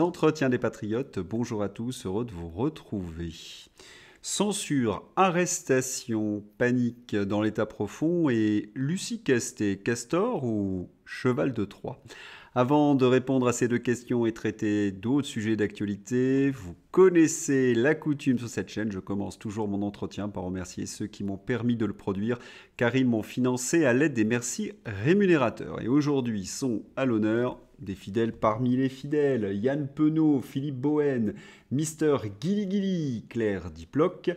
Entretiens des Patriotes, bonjour à tous, heureux de vous retrouver. Censure, arrestation, panique dans l'état profond et Lucie Castet, Castor ou cheval de Troie? Avant de répondre à ces deux questions et traiter d'autres sujets d'actualité, vous connaissez la coutume sur cette chaîne. Je commence toujours mon entretien par remercier ceux qui m'ont permis de le produire, car ils m'ont financé à l'aide des merci rémunérateurs. Et aujourd'hui sont à l'honneur des fidèles parmi les fidèles: Yann Penaud, Philippe Bohen, Mister Guili Guili, Claire Diploc,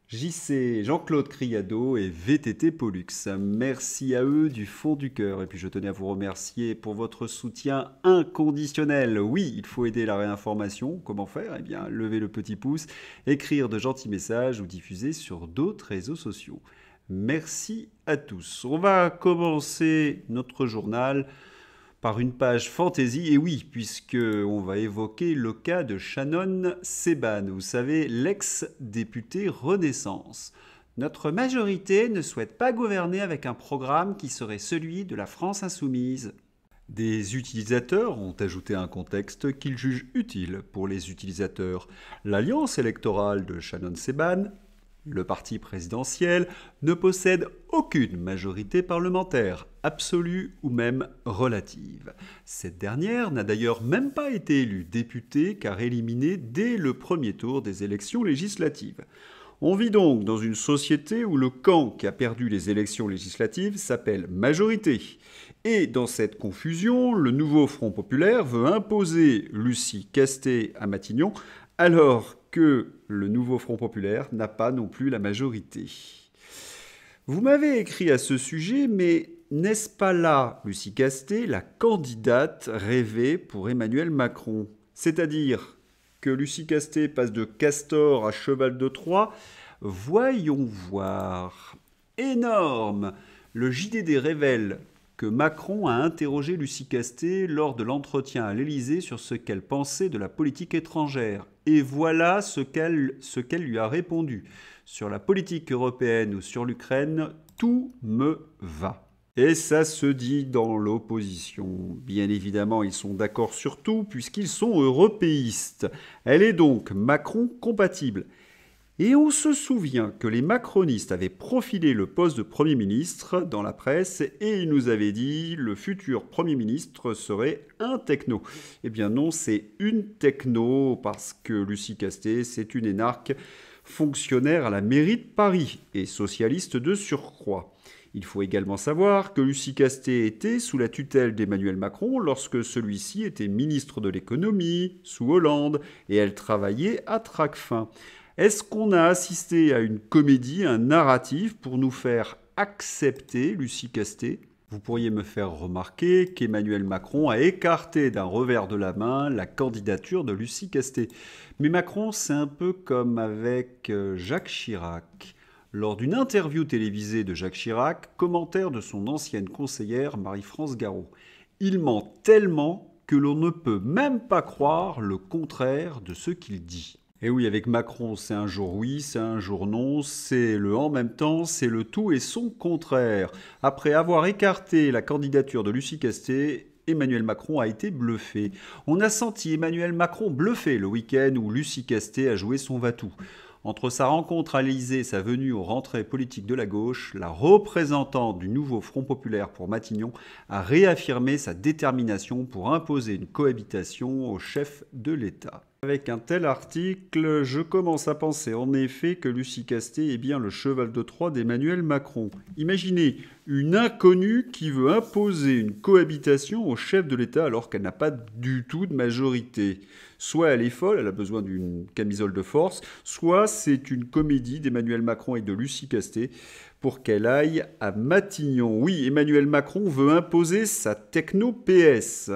JC, Jean-Claude Criado et VTT Pollux. Merci à eux du fond du cœur. Et puis je tenais à vous remercier pour votre soutien inconditionnel. Oui, il faut aider la réinformation. Comment faire? Eh bien, lever le petit pouce, écrire de gentils messages ou diffuser sur d'autres réseaux sociaux. Merci à tous. On va commencer notre journal par une page fantaisie, et oui, puisqu'on va évoquer le cas de Shannon Seban, vous savez, l'ex-député Renaissance. Notre majorité ne souhaite pas gouverner avec un programme qui serait celui de la France insoumise. Des utilisateurs ont ajouté un contexte qu'ils jugent utile pour les utilisateurs. L'alliance électorale de Shannon Seban, le parti présidentiel, ne possède aucune majorité parlementaire, absolue ou même relative. Cette dernière n'a d'ailleurs même pas été élue députée car éliminée dès le premier tour des élections législatives. On vit donc dans une société où le camp qui a perdu les élections législatives s'appelle majorité. Et dans cette confusion, le nouveau Front populaire veut imposer Lucie Castet à Matignon, alors que le nouveau Front populaire n'a pas non plus la majorité. Vous m'avez écrit à ce sujet, mais n'est-ce pas là, Lucie Castet, la candidate rêvée pour Emmanuel Macron? C'est-à-dire que Lucie Castet passe de Castor à cheval de Troie? Voyons voir. Énorme! Le JDD révèle que Macron a interrogé Lucie Castet lors de l'entretien à l'Élysée sur ce qu'elle pensait de la politique étrangère. Et voilà ce qu'elle lui a répondu. Sur la politique européenne ou sur l'Ukraine, tout me va. Et ça se dit dans l'opposition. Bien évidemment, ils sont d'accord sur tout puisqu'ils sont européistes. Elle est donc Macron compatible. Et on se souvient que les macronistes avaient profilé le poste de Premier ministre dans la presse et ils nous avaient dit le futur Premier ministre serait un techno. Eh bien non, c'est une techno parce que Lucie Castet, c'est une énarque fonctionnaire à la mairie de Paris et socialiste de surcroît. Il faut également savoir que Lucie Castet était sous la tutelle d'Emmanuel Macron lorsque celui-ci était ministre de l'économie sous Hollande et elle travaillait à Tracfin. Est-ce qu'on a assisté à une comédie, un narratif pour nous faire accepter Lucie Castet? Vous pourriez me faire remarquer qu'Emmanuel Macron a écarté d'un revers de la main la candidature de Lucie Castet. Mais Macron, c'est un peu comme avec Jacques Chirac. Lors d'une interview télévisée de Jacques Chirac, commentaire de son ancienne conseillère Marie-France Garot. Il ment tellement que l'on ne peut même pas croire le contraire de ce qu'il dit. Et oui, avec Macron, c'est un jour oui, c'est un jour non, c'est le en même temps, c'est le tout et son contraire. Après avoir écarté la candidature de Lucie Castet, Emmanuel Macron a été bluffé. On a senti Emmanuel Macron bluffé le week-end où Lucie Castet a joué son va-tout. Entre sa rencontre à l'Élysée et sa venue aux rentrées politiques de la gauche, la représentante du nouveau Front populaire pour Matignon a réaffirmé sa détermination pour imposer une cohabitation au chef de l'État. Avec un tel article, je commence à penser en effet que Lucie Castet est bien le cheval de Troie d'Emmanuel Macron. Imaginez une inconnue qui veut imposer une cohabitation au chef de l'État alors qu'elle n'a pas du tout de majorité. Soit elle est folle, elle a besoin d'une camisole de force, soit c'est une comédie d'Emmanuel Macron et de Lucie Castet pour qu'elle aille à Matignon. Oui, Emmanuel Macron veut imposer sa techno-PS.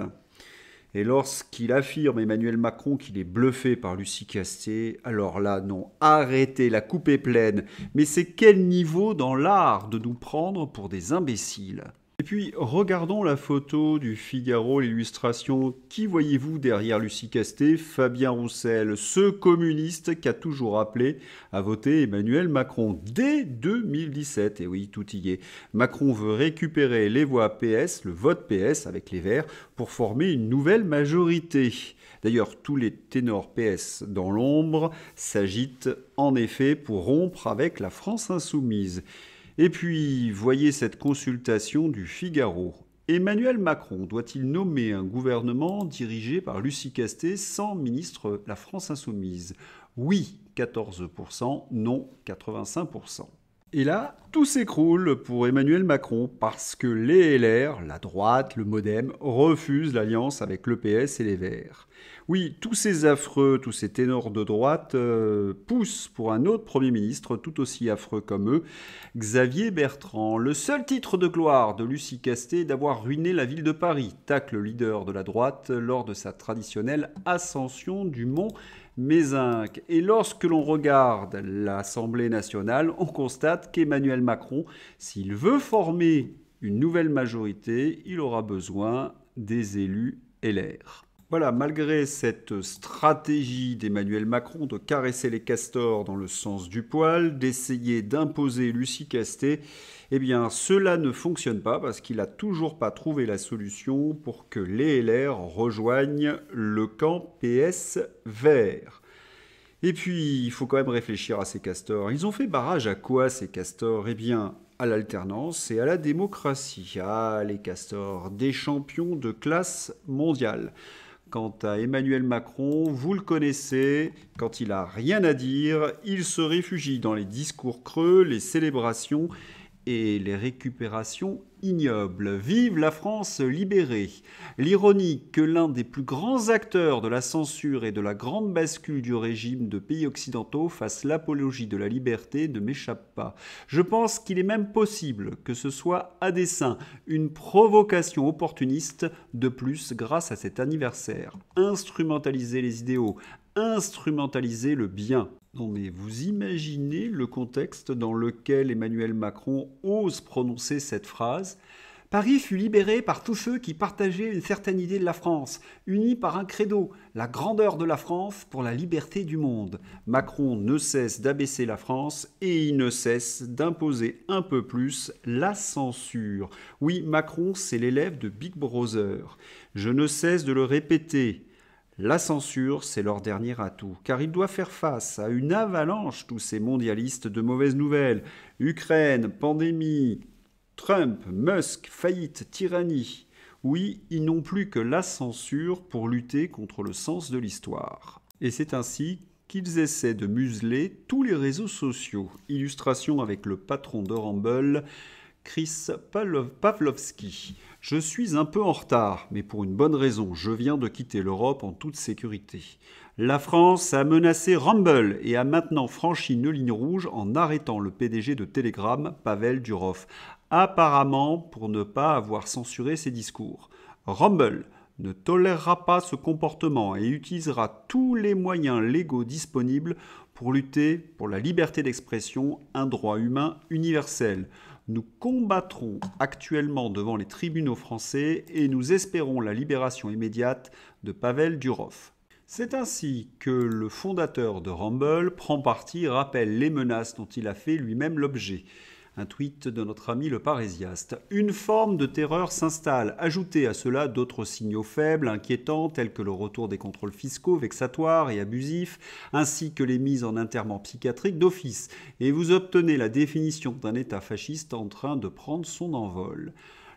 Et lorsqu'il affirme, Emmanuel Macron, qu'il est bluffé par Lucie Castet, alors là, non, arrêtez, la coupe est pleine. Mais c'est quel niveau dans l'art de nous prendre pour des imbéciles? Et puis, regardons la photo du Figaro, l'illustration. Qui voyez-vous derrière Lucie Castet? Fabien Roussel, ce communiste qui a toujours appelé à voter Emmanuel Macron dès 2017. Et oui, tout y est. Macron veut récupérer les voix PS, le vote PS avec les Verts, pour former une nouvelle majorité. D'ailleurs, tous les ténors PS dans l'ombre s'agitent en effet pour rompre avec la France insoumise. Et puis, voyez cette consultation du Figaro. Emmanuel Macron doit-il nommer un gouvernement dirigé par Lucie Castet sans ministre La France Insoumise? Oui, 14%, non, 85%. Et là, tout s'écroule pour Emmanuel Macron parce que les LR, la droite, le MoDem, refusent l'alliance avec le PS et les Verts. Oui, tous ces affreux, tous ces ténors de droite poussent pour un autre Premier ministre tout aussi affreux comme eux, Xavier Bertrand. Le seul titre de gloire de Lucie Castet est d'avoir ruiné la ville de Paris, tacle le leader de la droite lors de sa traditionnelle ascension du mont Mézinc. Et lorsque l'on regarde l'Assemblée nationale, on constate qu'Emmanuel Macron, s'il veut former une nouvelle majorité, il aura besoin des élus LR. Voilà, malgré cette stratégie d'Emmanuel Macron de caresser les castors dans le sens du poil, d'essayer d'imposer Lucie Castet, eh bien cela ne fonctionne pas parce qu'il n'a toujours pas trouvé la solution pour que les LR rejoignent le camp PS vert. Et puis, il faut quand même réfléchir à ces castors. Ils ont fait barrage à quoi ces castors? Eh bien, à l'alternance et à la démocratie. Ah, les castors, des champions de classe mondiale. Quant à Emmanuel Macron, vous le connaissez, quand il n'a rien à dire, il se réfugie dans les discours creux, les célébrations et les récupérations ignobles. Vive la France libérée! L'ironie que l'un des plus grands acteurs de la censure et de la grande bascule du régime de pays occidentaux fasse l'apologie de la liberté ne m'échappe pas. Je pense qu'il est même possible que ce soit à dessein, une provocation opportuniste de plus grâce à cet anniversaire. Instrumentaliser les idéaux, instrumentaliser le bien. Non mais vous imaginez le contexte dans lequel Emmanuel Macron ose prononcer cette phrase? Paris fut libéré par tous ceux qui partageaient une certaine idée de la France, unis par un credo, la grandeur de la France pour la liberté du monde. Macron ne cesse d'abaisser la France et il ne cesse d'imposer un peu plus la censure. Oui, Macron, c'est l'élève de Big Brother. Je ne cesse de le répéter. La censure, c'est leur dernier atout, car ils doivent faire face à une avalanche, tous ces mondialistes de mauvaises nouvelles. Ukraine, pandémie, Trump, Musk, faillite, tyrannie. Oui, ils n'ont plus que la censure pour lutter contre le sens de l'histoire. Et c'est ainsi qu'ils essaient de museler tous les réseaux sociaux. Illustration avec le patron de Rumble, Chris Pavlovski. Je suis un peu en retard, mais pour une bonne raison, je viens de quitter l'Europe en toute sécurité. La France a menacé Rumble et a maintenant franchi une ligne rouge en arrêtant le PDG de Telegram, Pavel Durov, apparemment pour ne pas avoir censuré ses discours. Rumble ne tolérera pas ce comportement et utilisera tous les moyens légaux disponibles pour lutter pour la liberté d'expression, un droit humain universel. Nous combattrons actuellement devant les tribunaux français et nous espérons la libération immédiate de Pavel Durov. C'est ainsi que le fondateur de Rumble prend parti et rappelle les menaces dont il a fait lui-même l'objet. Un tweet de notre ami le Parésiaste. Une forme de terreur s'installe. Ajoutez à cela d'autres signaux faibles, inquiétants, tels que le retour des contrôles fiscaux vexatoires et abusifs, ainsi que les mises en internement psychiatrique d'office. Et vous obtenez la définition d'un État fasciste en train de prendre son envol.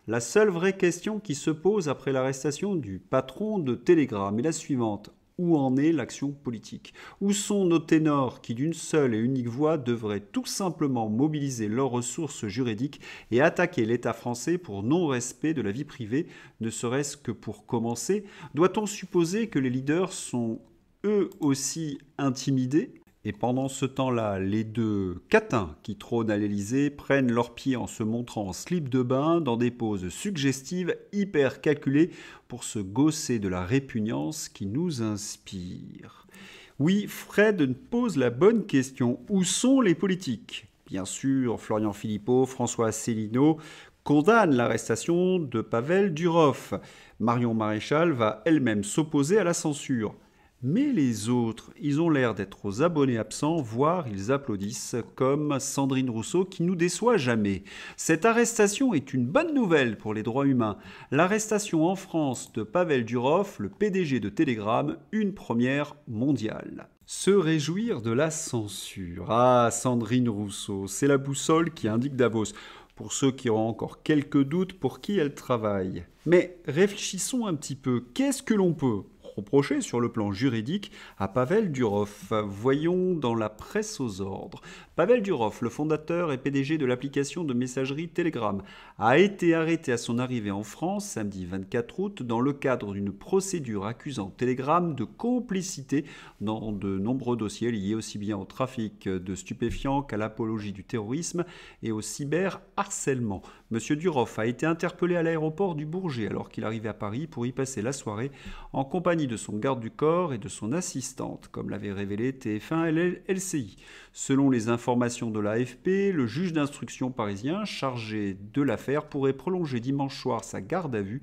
La seule vraie question qui se pose après l'arrestation du patron de Telegram est la suivante. Où en est l'action politique? Où sont nos ténors qui, d'une seule et unique voix, devraient tout simplement mobiliser leurs ressources juridiques et attaquer l'État français pour non-respect de la vie privée, ne serait-ce que pour commencer? Doit-on supposer que les leaders sont eux aussi intimidés? Et pendant ce temps-là, les deux catins qui trônent à l'Élysée prennent leurs pieds en se montrant en slip de bain dans des poses suggestives, hyper calculées pour se gausser de la répugnance qui nous inspire. Oui, Fred pose la bonne question. Où sont les politiques? Bien sûr, Florian Philippot, François Asselineau condamne l'arrestation de Pavel Durov. Marion Maréchal va elle-même s'opposer à la censure. Mais les autres, ils ont l'air d'être aux abonnés absents, voire ils applaudissent, comme Sandrine Rousseau qui nous déçoit jamais. Cette arrestation est une bonne nouvelle pour les droits humains. L'arrestation en France de Pavel Durov, le PDG de Telegram, une première mondiale. Se réjouir de la censure. Ah, Sandrine Rousseau, c'est la boussole qui indique Davos. Pour ceux qui auront encore quelques doutes pour qui elle travaille. Mais réfléchissons un petit peu. Qu'est-ce que l'on peut reprocher sur le plan juridique à Pavel Durov? Voyons dans la presse aux ordres. Pavel Durov, le fondateur et PDG de l'application de messagerie Telegram, a été arrêté à son arrivée en France samedi 24 août dans le cadre d'une procédure accusant Telegram de complicité dans de nombreux dossiers liés aussi bien au trafic de stupéfiants qu'à l'apologie du terrorisme et au cyberharcèlement. Monsieur Durov a été interpellé à l'aéroport du Bourget alors qu'il arrivait à Paris pour y passer la soirée en compagnie de son garde du corps et de son assistante, comme l'avait révélé TF1 et LCI. Selon les informations de l'AFP, le juge d'instruction parisien chargé de l'affaire pourrait prolonger dimanche soir sa garde à vue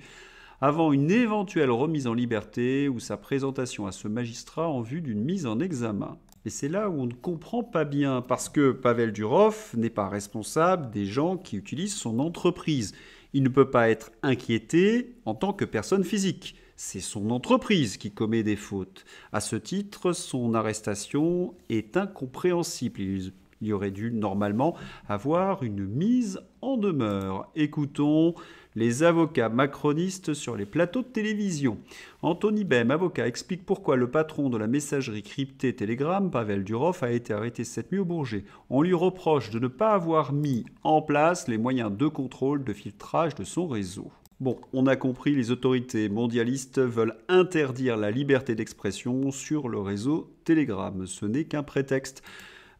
avant une éventuelle remise en liberté ou sa présentation à ce magistrat en vue d'une mise en examen. Et c'est là où on ne comprend pas bien, parce que Pavel Durov n'est pas responsable des gens qui utilisent son entreprise. Il ne peut pas être inquiété en tant que personne physique. C'est son entreprise qui commet des fautes. À ce titre, son arrestation est incompréhensible. Il y aurait dû normalement avoir une mise en demeure. Écoutons les avocats macronistes sur les plateaux de télévision. Anthony Bem, avocat, explique pourquoi le patron de la messagerie cryptée Telegram, Pavel Durov, a été arrêté cette nuit au Bourget. On lui reproche de ne pas avoir mis en place les moyens de contrôle de filtrage de son réseau. Bon, on a compris, les autorités mondialistes veulent interdire la liberté d'expression sur le réseau Telegram. Ce n'est qu'un prétexte.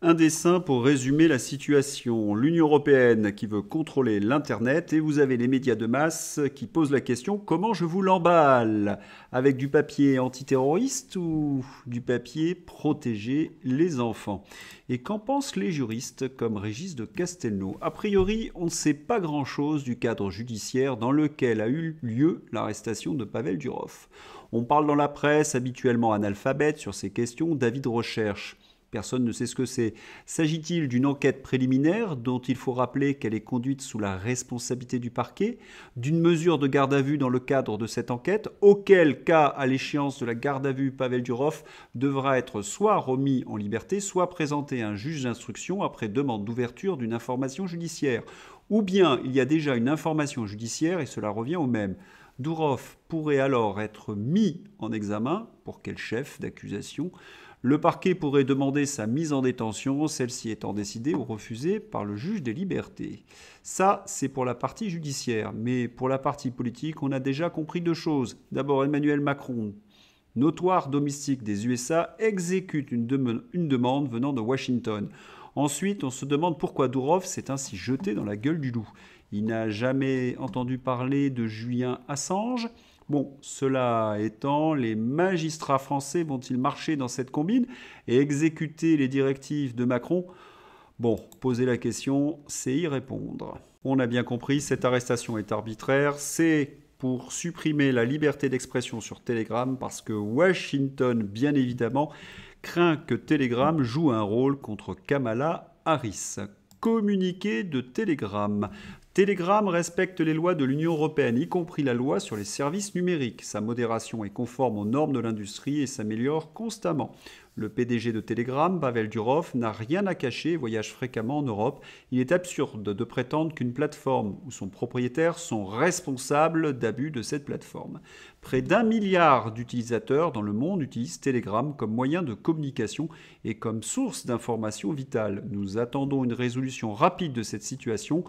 Un dessin pour résumer la situation. L'Union européenne qui veut contrôler l'Internet et vous avez les médias de masse qui posent la question « Comment je vous l'emballe ?» Avec du papier antiterroriste ou du papier protéger les enfants? Et qu'en pensent les juristes comme Régis de Castelnau? A priori, on ne sait pas grand-chose du cadre judiciaire dans lequel a eu lieu l'arrestation de Pavel Durov. On parle dans la presse, habituellement analphabète, sur ces questions d'avis de recherche. Personne ne sait ce que c'est. S'agit-il d'une enquête préliminaire dont il faut rappeler qu'elle est conduite sous la responsabilité du parquet, d'une mesure de garde à vue dans le cadre de cette enquête, auquel cas, à l'échéance de la garde à vue, Pavel Durov devra être soit remis en liberté, soit présenté à un juge d'instruction après demande d'ouverture d'une information judiciaire. Ou bien il y a déjà une information judiciaire et cela revient au même. Durov pourrait alors être mis en examen, pour quel chef d'accusation? Le parquet pourrait demander sa mise en détention, celle-ci étant décidée ou refusée par le juge des libertés. Ça, c'est pour la partie judiciaire. Mais pour la partie politique, on a déjà compris deux choses. D'abord, Emmanuel Macron, notoire domestique des USA, exécute une demande venant de Washington. Ensuite, on se demande pourquoi Durov s'est ainsi jeté dans la gueule du loup. Il n'a jamais entendu parler de Julian Assange. Bon, cela étant, les magistrats français vont-ils marcher dans cette combine et exécuter les directives de Macron? Bon, poser la question, c'est y répondre. On a bien compris, cette arrestation est arbitraire, c'est pour supprimer la liberté d'expression sur Telegram parce que Washington, bien évidemment, craint que Telegram joue un rôle contre Kamala Harris. Communiqué de Telegram. Telegram respecte les lois de l'Union européenne, y compris la loi sur les services numériques. Sa modération est conforme aux normes de l'industrie et s'améliore constamment. Le PDG de Telegram, Pavel Durov, n'a rien à cacher et voyage fréquemment en Europe. Il est absurde de prétendre qu'une plateforme ou son propriétaire sont responsables d'abus de cette plateforme. Près d'1 milliard d'utilisateurs dans le monde utilisent Telegram comme moyen de communication et comme source d'informations vitales. Nous attendons une résolution rapide de cette situation.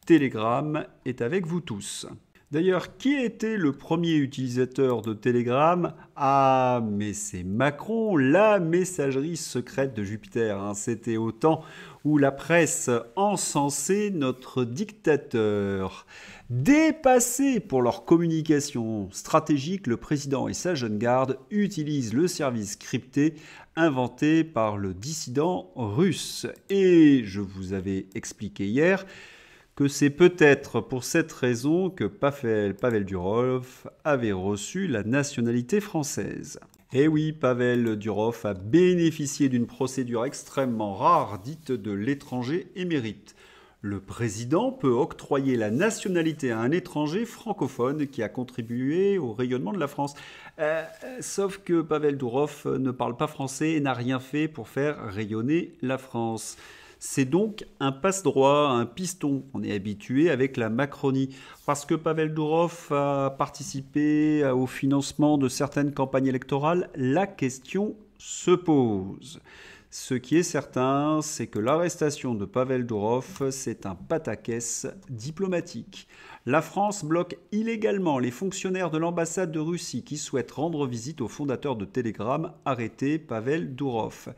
Telegram est avec vous tous. D'ailleurs, qui était le premier utilisateur de Telegram? Ah, mais c'est Macron, la messagerie secrète de Jupiter. C'était au temps où la presse encensait notre dictateur. Dépassés pour leur communication stratégique, le président et sa jeune garde utilisent le service crypté inventé par le dissident russe. Et je vous avais expliqué hier que c'est peut-être pour cette raison que Pavel Durov avait reçu la nationalité française. Eh oui, Pavel Durov a bénéficié d'une procédure extrêmement rare dite de l'étranger émérite. Le président peut octroyer la nationalité à un étranger francophone qui a contribué au rayonnement de la France. Sauf que Pavel Durov ne parle pas français et n'a rien fait pour faire rayonner la France. C'est donc un passe-droit, un piston. On est habitué avec la Macronie. Parce que Pavel Durov a participé au financement de certaines campagnes électorales, la question se pose. Ce qui est certain, c'est que l'arrestation de Pavel Durov, c'est un pataquès diplomatique. La France bloque illégalement les fonctionnaires de l'ambassade de Russie qui souhaitent rendre visite au fondateur de Telegram arrêté, Pavel Durov.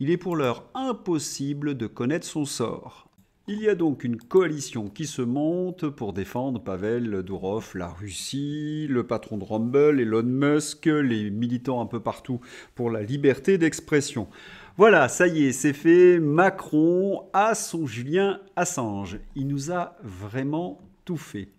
Il est pour l'heure impossible de connaître son sort. Il y a donc une coalition qui se monte pour défendre Pavel Durov, la Russie, le patron de Rumble, Elon Musk, les militants un peu partout pour la liberté d'expression. Voilà, ça y est, c'est fait. Macron a son Julien Assange. Il nous a vraiment tout fait.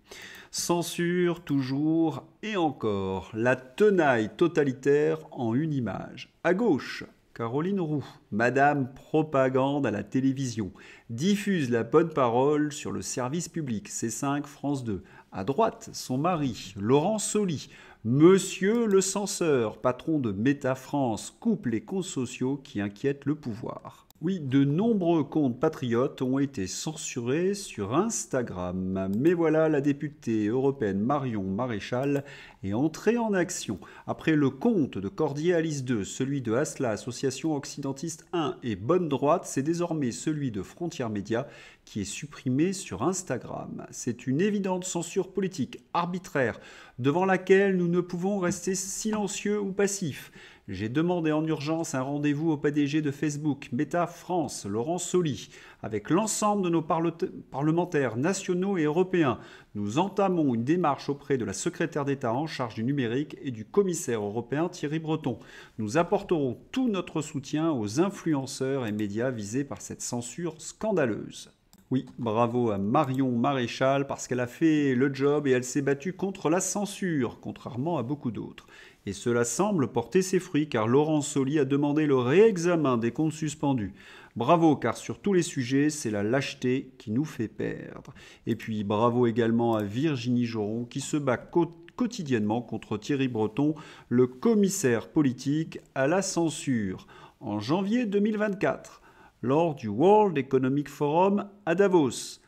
Censure toujours et encore. La tenaille totalitaire en une image. À gauche, Caroline Roux, Madame Propagande à la télévision, diffuse la bonne parole sur le service public, C5, France 2. À droite, son mari, Laurent Soli, Monsieur le censeur, patron de Méta France, coupe les comptes sociaux qui inquiètent le pouvoir. Oui, de nombreux comptes patriotes ont été censurés sur Instagram. Mais voilà, la députée européenne Marion Maréchal est entrée en action. Après le compte de Cordier Alice 2, celui de Asla, Association Occidentiste 1 et Bonne Droite, c'est désormais celui de Frontières Médias qui est supprimé sur Instagram. C'est une évidente censure politique arbitraire devant laquelle nous ne pouvons rester silencieux ou passifs. J'ai demandé en urgence un rendez-vous au PDG de Facebook, Méta France, Laurent Soli, avec l'ensemble de nos parlementaires nationaux et européens. Nous entamons une démarche auprès de la secrétaire d'État en charge du numérique et du commissaire européen Thierry Breton. Nous apporterons tout notre soutien aux influenceurs et médias visés par cette censure scandaleuse. Oui, bravo à Marion Maréchal parce qu'elle a fait le job et elle s'est battue contre la censure, contrairement à beaucoup d'autres. Et cela semble porter ses fruits car Laurent Soli a demandé le réexamen des comptes suspendus. Bravo car sur tous les sujets, c'est la lâcheté qui nous fait perdre. Et puis bravo également à Virginie Joron qui se bat quotidiennement contre Thierry Breton, le commissaire politique à la censure. En janvier 2024, lors du World Economic Forum à Davos,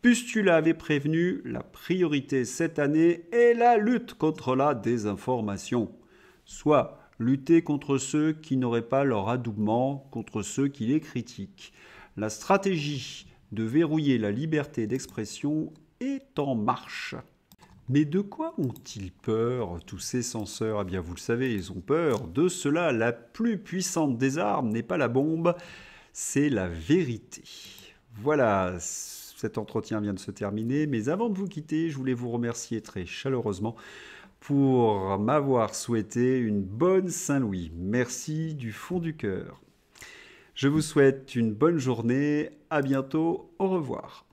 Pustula avait prévenu la priorité cette année est la lutte contre la désinformation. Soit lutter contre ceux qui n'auraient pas leur adoubement, contre ceux qui les critiquent. La stratégie de verrouiller la liberté d'expression est en marche. Mais de quoi ont-ils peur, tous ces censeurs? Eh bien, vous le savez, ils ont peur de cela. La plus puissante des armes n'est pas la bombe, c'est la vérité. Voilà, cet entretien vient de se terminer, mais avant de vous quitter, je voulais vous remercier très chaleureusement pour m'avoir souhaité une bonne Saint-Louis. Merci du fond du cœur. Je vous souhaite une bonne journée, à bientôt, au revoir.